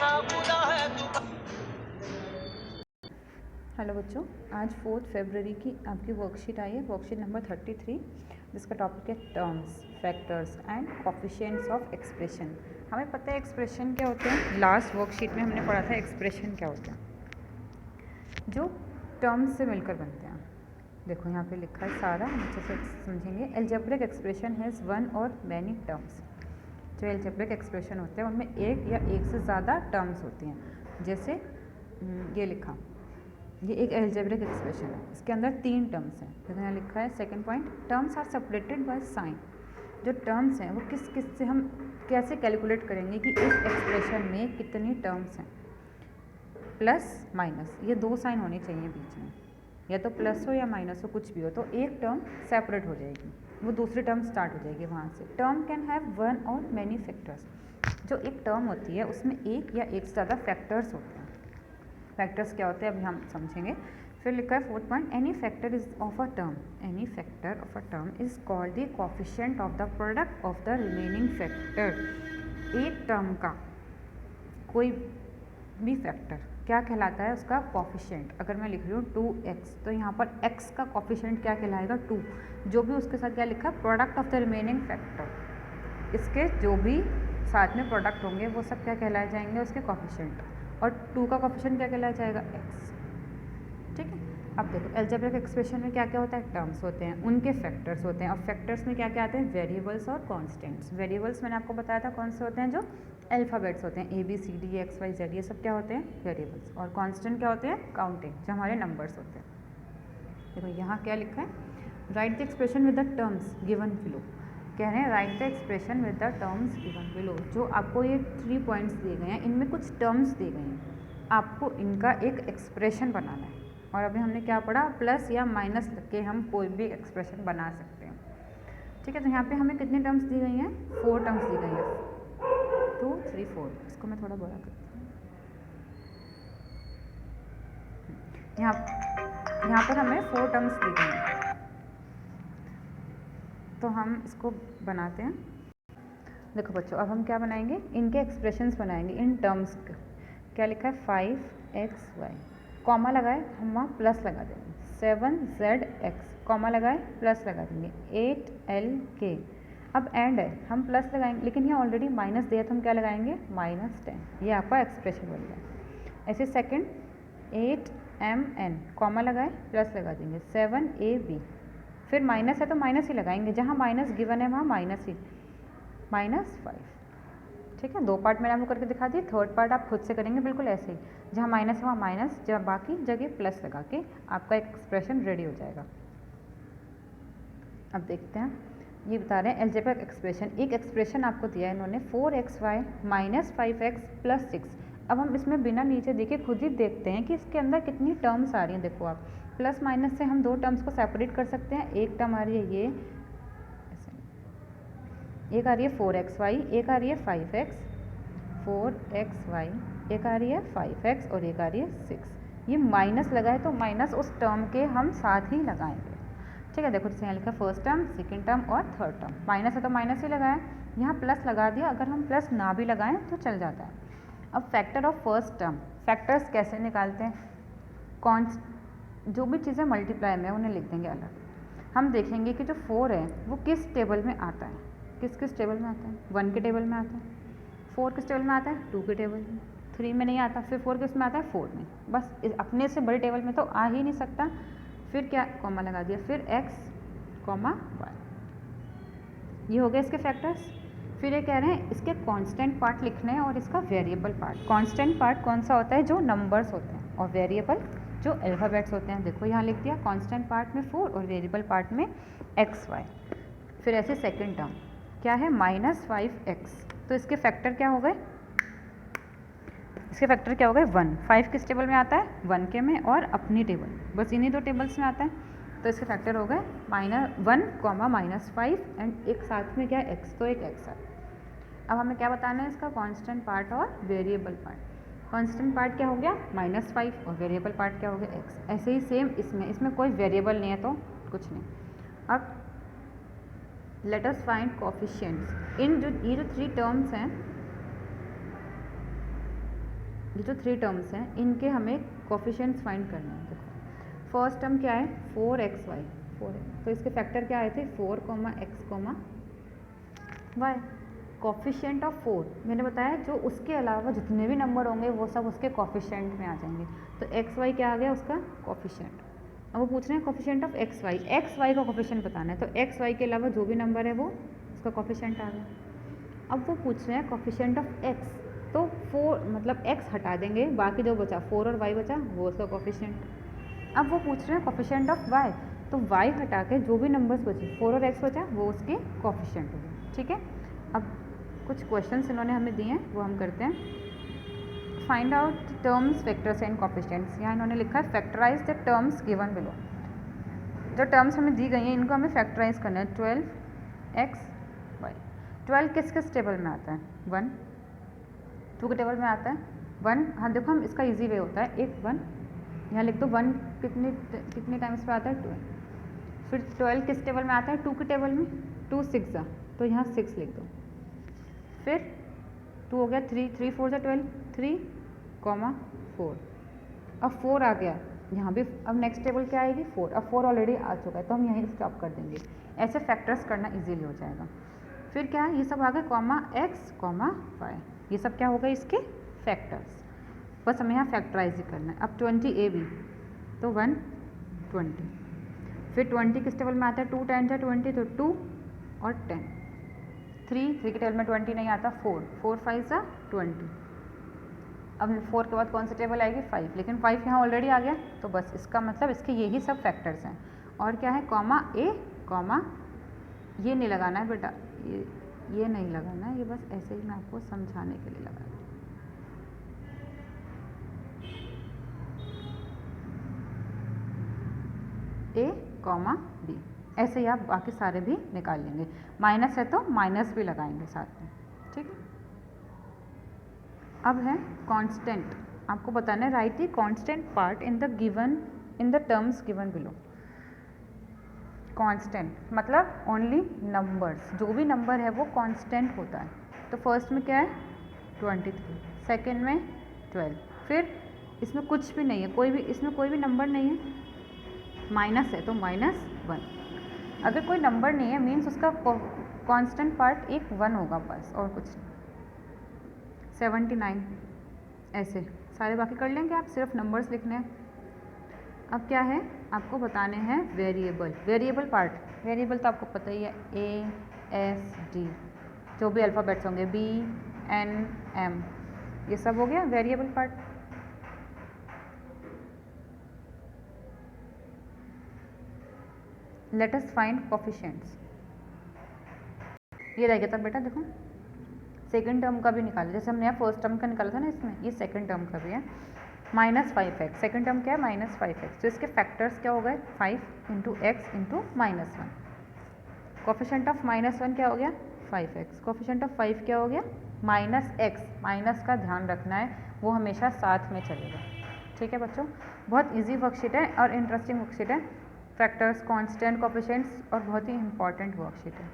Hello बच्चों, आज 4 फरवरी की आपकी वर्कशीट आई है, वर्कशीट नंबर 33, जिसका टॉपिक है terms, factors and coefficients of expression. हमें पता है एक्सप्रेशन क्या होते हैं, लास्ट वर्कशीट में हमने पढ़ा था एक्सप्रेशन क्या होते हैं, जो टर्म्स से मिलकर बनते हैं। देखो यहाँ पे लिखा है सारा, हम अच्छे से समझेंगे। एल्जेब्रिक एक्सप्रेशन हैज़ वन और मैनी टर्म्स। जो एल्जेब्रिक एक्सप्रेशन होते हैं उनमें एक या एक से ज़्यादा टर्म्स होती हैं। जैसे ये लिखा, ये एक एल्जेब्रिक एक्सप्रेशन है, इसके अंदर 3 टर्म्स हैं। जैसे यहाँ लिखा है second point, terms are separated by sign. जो टर्म्स हैं वो किस किस से हम कैसे कैलकुलेट करेंगे कि इस एक्सप्रेशन में कितनी टर्म्स हैं। प्लस माइनस, ये 2 साइन होने चाहिए बीच में, या तो प्लस हो या माइनस हो, कुछ भी हो, तो एक टर्म सेपरेट हो जाएगी, वो दूसरी टर्म स्टार्ट हो जाएगी वहाँ से। टर्म कैन हैव वन और मैनी फैक्टर्स। जो एक टर्म होती है उसमें एक या एक से ज़्यादा फैक्टर्स होते हैं। फैक्टर्स क्या होते हैं अभी हम समझेंगे। फिर लिखा है fourth point, any factor is of a term, any factor of a term is called the coefficient of the product of the remaining factor. एक टर्म का कोई भी फैक्टर क्या कहलाता है, उसका कोफिशिएंट। अगर मैं लिख रही हूँ 2x, तो यहाँ पर x का कोफिशिएंट क्या कहलाएगा, 2। जो भी उसके साथ क्या लिखा है, product of the remaining factor, इसके जो भी साथ में प्रोडक्ट होंगे वो सब क्या कहलाए जाएंगे, उसके कोफिशिएंट। और 2 का कोफिशिएंट क्या कहलाया जाएगा, x। ठीक है। अब देखो एल्जेब्रिक एक्सप्रेशन में क्या क्या होता है, टर्म्स होते हैं, उनके फैक्टर्स होते हैं। अब फैक्टर्स में क्या क्या आते हैं, वेरिएबल्स और कांस्टेंट्स। वेरिएबल्स मैंने आपको बताया था कौन से होते हैं, जो अल्फ़ाबेट्स होते हैं, ABCD XYZ, ये सब क्या होते हैं, वेरिएबल्स। और कांस्टेंट क्या होते हैं, काउंटिंग, जो हमारे नंबर्स होते हैं। देखो यहाँ क्या लिखा है, right the expression with the terms given below. कह रहे हैं right the expression with the terms given below. जो आपको ये 3 पॉइंट्स दिए गए हैं, इनमें कुछ टर्म्स दिए गए हैं, आपको इनका एक एक्सप्रेशन बनाना है। और अभी हमने क्या पढ़ा, प्लस या माइनस के हम कोई भी एक्सप्रेशन बना सकते हैं। ठीक है, तो यहाँ पे हमें कितनी टर्म्स दी गई हैं, 4 टर्म्स दी गई हैं, 2 3 4। इसको मैं थोड़ा बड़ा करती हूँ। यहाँ पर हमें 4 टर्म्स दी गई हैं, तो हम इसको बनाते हैं। देखो बच्चों, अब हम क्या बनाएंगे, इनके एक्सप्रेशंस बनाएंगे इन टर्म्स। क्या लिखा है, 5xy, कॉमा लगाए हम वहाँ प्लस लगा देंगे, 7zx, कॉमा लगाए प्लस लगा देंगे, 8lk। अब एंड है, हम प्लस लगाएंगे, लेकिन यहाँ ऑलरेडी माइनस दिया तो हम क्या लगाएंगे, -10। ये आपका एक्सप्रेशन बन गया। ऐसे सेकंड, 8mn, कॉमा लगाए प्लस लगा देंगे, 7ab। फिर माइनस है तो माइनस ही लगाएंगे, जहाँ माइनस गिवन है वहाँ माइनस ही, -5। ठीक है, 2 पार्ट मैंने आपको करके दिखा दिए, थर्ड पार्ट आप खुद से करेंगे बिल्कुल ऐसे ही, जहाँ माइनस है वहाँ माइनस, जहाँ बाकी जगह प्लस लगा के आपका एक्सप्रेशन रेडी हो जाएगा। अब देखते हैं, ये बता रहे हैं एल्जेब्रिक एक्सप्रेशन। एक एक्सप्रेशन आपको दिया है इन्होंने, 4xy - 5x + 6। अब हम इसमें बिना नीचे देखे खुद ही देखते हैं कि इसके अंदर कितनी टर्म्स आ रही हैं। देखो आप, प्लस माइनस से हम 2 टर्म्स को सेपरेट कर सकते हैं। एक टर्म आ रही है ये, एक आ रही है 4xy, एक आ रही है 5x, 4xy, एक आ रही है 5x और एक आ रही है 6। ये माइनस लगा है तो माइनस उस टर्म के हम साथ ही लगाएंगे। ठीक है, देखो जैसे यहाँ लिखा है फर्स्ट टर्म, सेकंड टर्म और थर्ड टर्म। माइनस है तो माइनस ही लगाएं, यहाँ प्लस लगा दिया, अगर हम प्लस ना भी लगाएं तो चल जाता है। अब factor of first term, factors कैसे निकालते हैं, कौन जो भी चीज़ें मल्टीप्लाई में उन्हें लिख देंगे अलग। हम देखेंगे कि जो 4 है वो किस टेबल में आता है, किस किस टेबल में आता है, 1 के टेबल में आता है। 4 किस टेबल में आता है, 2 के टेबल में। 3 में नहीं आता, फिर 4 किस में आता है, 4 में। बस अपने से बड़े टेबल में तो आ ही नहीं सकता। फिर क्या, कॉमा लगा दिया, फिर x, y। ये हो गए इसके फैक्टर्स। फिर ये कह रहे हैं इसके कांस्टेंट पार्ट लिखने हैं और इसका वेरिएबल पार्ट। कांस्टेंट पार्ट कौन सा होता है, जो नंबर्स होते हैं, और वेरिएबल जो अल्फ़ाबेट्स होते हैं। देखो यहाँ लिख दिया, कांस्टेंट पार्ट में 4 और वेरिएबल पार्ट में xy। फिर ऐसे सेकंड टर्म क्या है, -5x, तो इसके फैक्टर क्या हो गए, इसके फैक्टर क्या हो गए, 1। 5 किस टेबल में आता है, 1 के में और अपनी टेबल, बस इन्हीं 2 टेबल्स में आता है। तो इसके फैक्टर हो गए -1, -5 एंड एक साथ में क्या है, x, तो एक x है। अब हमें क्या बताना है, इसका कांस्टेंट पार्ट और वेरिएबल पार्ट। कांस्टेंट पार्ट क्या हो गया, -5 और वेरिएबल पार्ट क्या हो गया, x। ऐसे ही सेम इसमें कोई वेरिएबल नहीं है तो कुछ नहीं। अब लेट अस फाइंड कोफिशिएंट्स। इन जो ये जो 3 टर्म्स हैं, ये जो 3 टर्म्स हैं इनके हमें कोफिशिएंट्स फाइंड करने हैं। देखो फर्स्ट टर्म क्या है 4xy, 4 तो इसके फैक्टर क्या आए थे 4, x, y। कोफिशिएंट ऑफ 4 मैंने बताया जो उसके अलावा जितने भी नंबर होंगे वो सब उसके कोफिशिएंट में आ जाएंगे। तो xy क्या आ गया उसका कोफिशिएंट। अब वो पूछ रहे हैं कोफिशिएंट ऑफ xy का कोफिशिएंट बताना है, तो xy के अलावा जो भी नंबर है वो उसका कोफिशिएंट आ गया। अब वो पूछ रहे हैं कोफिशिएंट ऑफ x, तो 4 मतलब x हटा देंगे, बाकी जो बचा 4 और y बचा वो उसका कोफिशिएंट। अब वो पूछ रहे हैं कोफिशिएंट ऑफ y, तो y हटा के जो भी नंबर्स बचे 4 और x बचा वो उसके कोफिशिएंट हो गए। ठीक है, अब कुछ क्वेश्चंस इन्होंने हमें दिए हैं वो हम करते हैं। Find out terms factors and coefficients. यहाँ इन्होंने लिखा है factorise the terms given below. जो टर्म्स हमें दी गई हैं इनको हमें फैक्टराइज करना है। 12x, y। 12 किस किस टेबल में आता है 1, 2 के टेबल में आता है 1। हाँ देखो हम इसका इजी वे होता है एक 1 यहाँ लिख दो, 1 कितने टाइम्स पे आता है 12। फिर 12 किस टेबल में आता है 2 के टेबल में, 2 6 तो यहाँ 6 लिख दो। फिर 2 हो गया 3, 3 4 12, 3, 4। अब 4 आ गया यहाँ भी, अब नेक्स्ट टेबल क्या आएगी 4। अब 4 ऑलरेडी आ चुका है तो हम यहीं स्टॉप कर देंगे। ऐसे फैक्टर्स करना इजीली हो जाएगा। फिर क्या है ये सब आ गए x, y, ये सब क्या हो गए इसके फैक्टर्स। बस हमें यहाँ फैक्टराइज ही करना है। अब 20ab तो 120। फिर 20 किस टेबल में आता है 2 10 जा 20 तो 2 और 10। 3 के टेबल में 20 नहीं आता 4, 4 5 जा 20। अब 4 के बाद कौन सा टेबल आएगी 5, लेकिन 5 यहाँ ऑलरेडी आ गया तो बस इसका मतलब इसके यही सब फैक्टर्स हैं। और क्या है a, ये नहीं लगाना है बेटा, ये नहीं लगाना है, ये बस ऐसे ही मैं आपको समझाने के लिए लगाया। a, b ऐसे ही आप बाकी सारे भी निकाल लेंगे। माइनस है तो माइनस भी लगाएंगे साथ में। ठीक है, अब है कांस्टेंट। आपको बताना है right the constant part in the terms given below. Constant मतलब ओनली नंबर्स, जो भी नंबर है वो कांस्टेंट होता है। तो फर्स्ट में क्या है 23, सेकंड में 12, फिर इसमें कुछ भी नहीं है, इसमें कोई भी नंबर नहीं है, माइनस है तो -1। अगर कोई नंबर नहीं है मीन्स उसका कांस्टेंट पार्ट एक 1 होगा बस और कुछ नहीं। 79 ऐसे सारे बाकी कर लेंगे आप, सिर्फ नंबर्स लिखने हैं। अब क्या है आपको बताने हैं वेरिएबल पार्ट। वेरिएबल तो आपको पता ही है A, S, D, जो भी अल्फ़ाबेट्स होंगे B, N, M, ये सब हो गया variable part. Let us find coefficients. ये रह गया था बेटा, देखो सेकंड टर्म का भी निकाला, जैसे हमने यहाँ फर्स्ट टर्म का निकाला था ना, इसमें ये सेकंड टर्म का भी है -5x। सेकंड टर्म क्या है -5x, तो इसके फैक्टर्स क्या हो गए 5 × x × -1। कोफिशिएंट ऑफ -1 क्या हो गया 5x। कोफिशिएंट ऑफ 5 क्या हो गया -x। माइनस का ध्यान रखना है, वो हमेशा साथ में चलेगा। ठीक है बच्चों, बहुत ईजी वर्कशीट है और इंटरेस्टिंग वर्कशीट है। फैक्टर्स, कांस्टेंट, कोफिशिएंट्स और बहुत ही इंपॉर्टेंट वर्कशीट है।